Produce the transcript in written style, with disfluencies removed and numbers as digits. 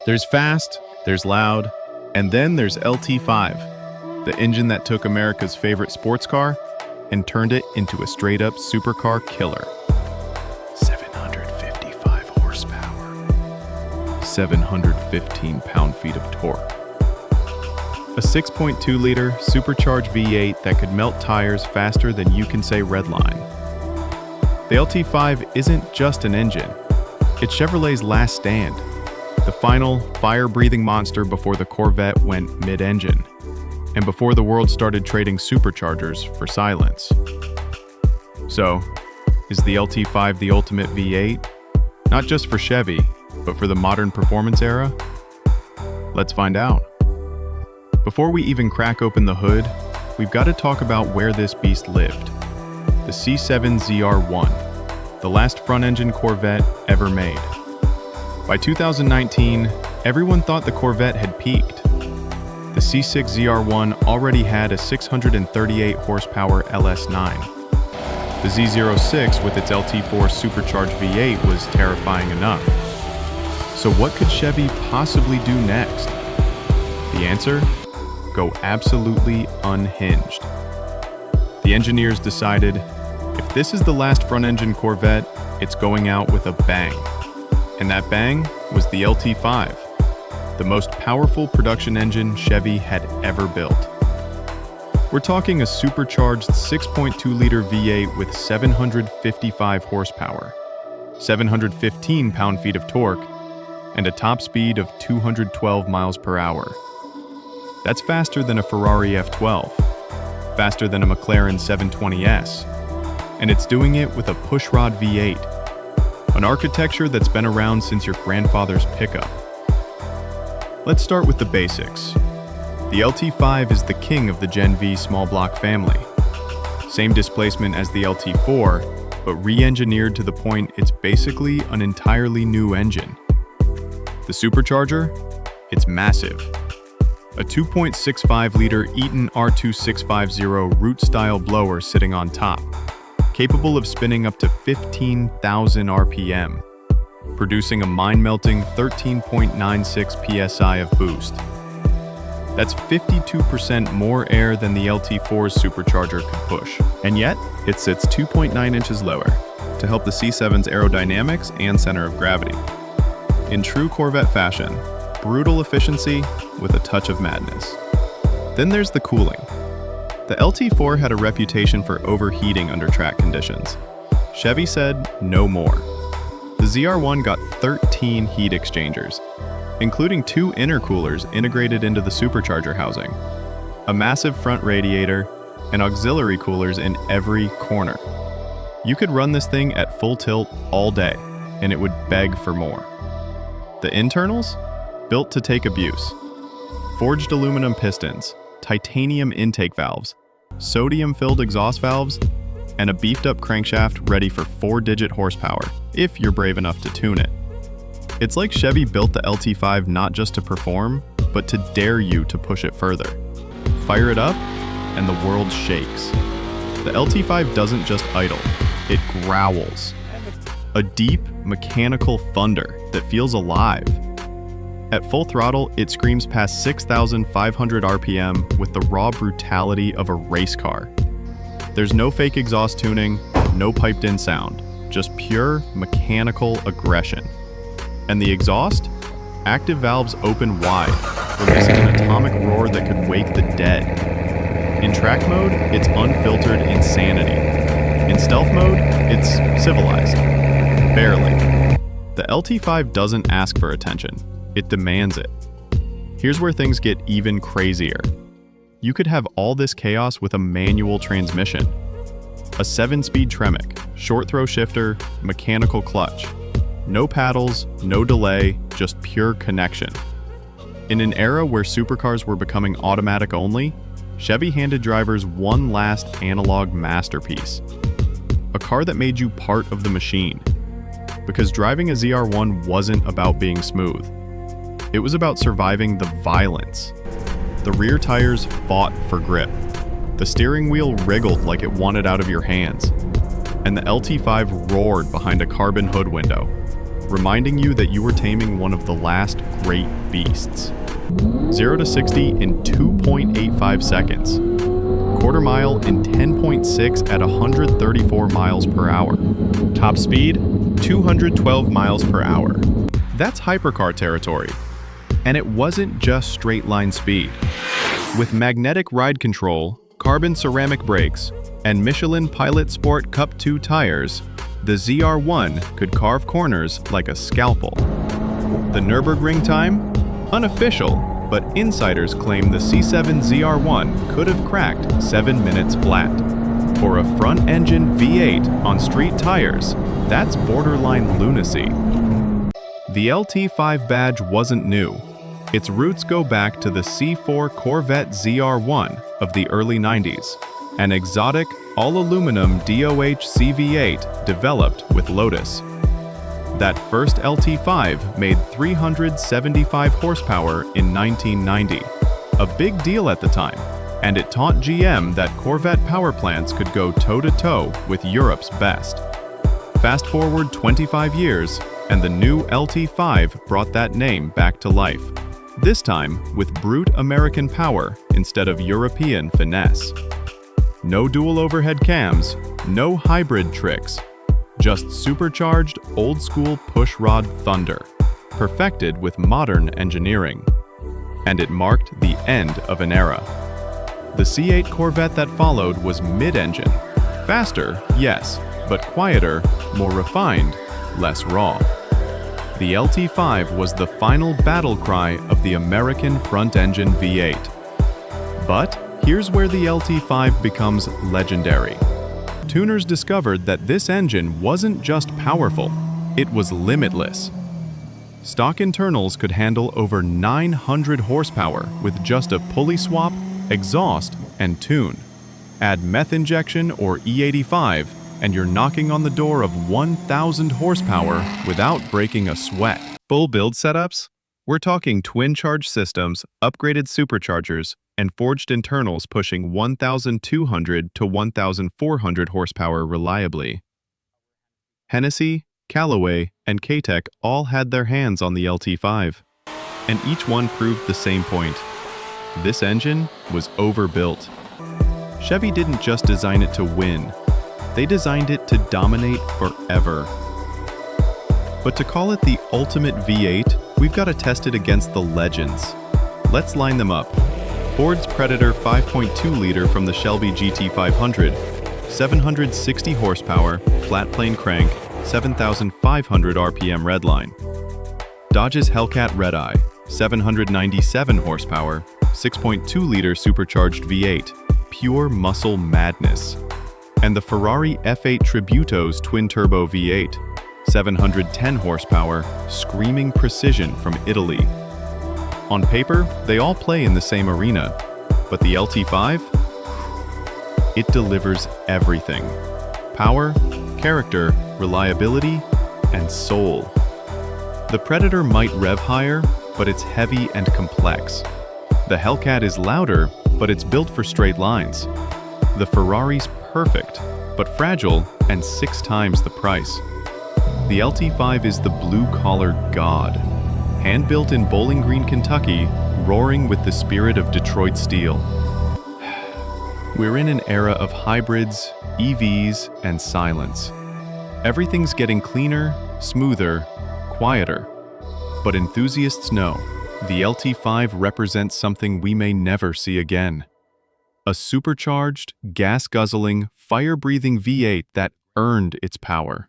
There's fast, there's loud, and then there's LT5, the engine that took America's favorite sports car and turned it into a straight-up supercar killer. 755 horsepower, 715 pound-feet of torque. A 6.2-liter supercharged V8 that could melt tires faster than you can say redline. The LT5 isn't just an engine. It's Chevrolet's last stand, the final, fire-breathing monster before the Corvette went mid-engine, and before the world started trading superchargers for silence. So, is the LT5 the ultimate V8? Not just for Chevy, but for the modern performance era? Let's find out. Before we even crack open the hood, we've got to talk about where this beast lived. The C7 ZR1, the last front-engine Corvette ever made. By 2019, everyone thought the Corvette had peaked. The C6 ZR1 already had a 638 horsepower LS9. The Z06 with its LT4 supercharged V8 was terrifying enough. So what could Chevy possibly do next? The answer? Go absolutely unhinged. The engineers decided, if this is the last front-engine Corvette, it's going out with a bang. And that bang was the LT5, the most powerful production engine Chevy had ever built. We're talking a supercharged 6.2-liter V8 with 755 horsepower, 715 pound-feet of torque, and a top speed of 212 miles per hour. That's faster than a Ferrari F12, faster than a McLaren 720S, and it's doing it with a pushrod V8, an architecture that's been around since your grandfather's pickup. Let's start with the basics. The LT5 is the king of the Gen V small block family. Same displacement as the LT4, but re-engineered to the point it's basically an entirely new engine. The supercharger? It's massive. A 2.65-liter Eaton R2650 root-style blower sitting on top, capable of spinning up to 15,000 RPM, producing a mind-melting 13.96 psi of boost. That's 52% more air than the LT4's supercharger could push. And yet, it sits 2.9 inches lower to help the C7's aerodynamics and center of gravity. In true Corvette fashion, brutal efficiency with a touch of madness. Then there's the cooling. The LT4 had a reputation for overheating under track conditions. Chevy said no more. The ZR1 got 13 heat exchangers, including 2 intercoolers integrated into the supercharger housing, a massive front radiator, and auxiliary coolers in every corner. You could run this thing at full tilt all day, and it would beg for more. The internals? Built to take abuse. Forged aluminum pistons, titanium intake valves, sodium-filled exhaust valves, and a beefed-up crankshaft ready for 4-digit horsepower, if you're brave enough to tune it. It's like Chevy built the LT5 not just to perform, but to dare you to push it further. Fire it up, and the world shakes. The LT5 doesn't just idle, it growls. A deep, mechanical thunder that feels alive. At full throttle, it screams past 6,500 RPM with the raw brutality of a race car. There's no fake exhaust tuning, no piped-in sound, just pure mechanical aggression. And the exhaust? Active valves open wide, releasing an atomic roar that could wake the dead. In track mode, it's unfiltered insanity. In stealth mode, it's civilized. Barely. The LT5 doesn't ask for attention. It demands it. Here's where things get even crazier. You could have all this chaos with a manual transmission. A 7-speed Tremec, short-throw shifter, mechanical clutch. No paddles, no delay, just pure connection. In an era where supercars were becoming automatic only, Chevy handed drivers one last analog masterpiece. A car that made you part of the machine. Because driving a ZR1 wasn't about being smooth. It was about surviving the violence. The rear tires fought for grip. The steering wheel wriggled like it wanted out of your hands. And the LT5 roared behind a carbon hood window. reminding you that you were taming one of the last great beasts. 0 to 60 in 2.85 seconds. Quarter mile in 10.6 at 134 miles per hour. Top speed, 212 miles per hour. That's hypercar territory. And it wasn't just straight line speed. With magnetic ride control, carbon ceramic brakes, and Michelin Pilot Sport Cup 2 tires, the ZR1 could carve corners like a scalpel. The Nürburgring time? Unofficial, but insiders claim the C7 ZR1 could have cracked 7 minutes flat. For a front-engine V8 on street tires, that's borderline lunacy. The LT5 badge wasn't new. Its roots go back to the C4 Corvette ZR1 of the early 90s, an exotic all-aluminum DOH CV8 developed with Lotus. That first LT5 made 375 horsepower in 1990, a big deal at the time, and it taught GM that Corvette power plants could go toe-to-toe with Europe's best. Fast forward 25 years, and the new LT5 brought that name back to life, this time with brute American power instead of European finesse. No dual overhead cams, no hybrid tricks, just supercharged old-school pushrod thunder, perfected with modern engineering. And it marked the end of an era. The C8 Corvette that followed was mid-engine. Faster, yes, but quieter, more refined, less raw. The LT5 was the final battle cry of the American front-engine V8. But here's where the LT5 becomes legendary. Tuners discovered that this engine wasn't just powerful, it was limitless. Stock internals could handle over 900 horsepower with just a pulley swap, exhaust, and tune. Add meth injection or E85, and you're knocking on the door of 1,000 horsepower without breaking a sweat. Full build setups? We're talking twin-charge systems, upgraded superchargers, and forged internals pushing 1,200 to 1,400 horsepower reliably. Hennessy, Callaway, and K-Tech all had their hands on the LT5, and each one proved the same point. This engine was overbuilt. Chevy didn't just design it to win. They designed it to dominate forever. But to call it the ultimate V8, we've got to test it against the legends. Let's line them up. Ford's Predator 5.2-liter from the Shelby GT500, 760 horsepower, flat plane crank, 7,500 RPM redline. Dodge's Hellcat Redeye, 797 horsepower, 6.2-liter supercharged V8, pure muscle madness. And the Ferrari F8 Tributo's twin-turbo V8, 710 horsepower, screaming precision from Italy. On paper, they all play in the same arena, but the LT5? It delivers everything. Power, character, reliability, and soul. The Predator might rev higher, but it's heavy and complex. The Hellcat is louder, but it's built for straight lines. The Ferrari's perfect, but fragile and 6 times the price. The LT5 is the blue-collar god. Hand-built in Bowling Green, Kentucky, roaring with the spirit of Detroit steel. We're in an era of hybrids, EVs, and silence. Everything's getting cleaner, smoother, quieter. But enthusiasts know, the LT5 represents something we may never see again. A supercharged, gas-guzzling, fire-breathing V8 that earned its power.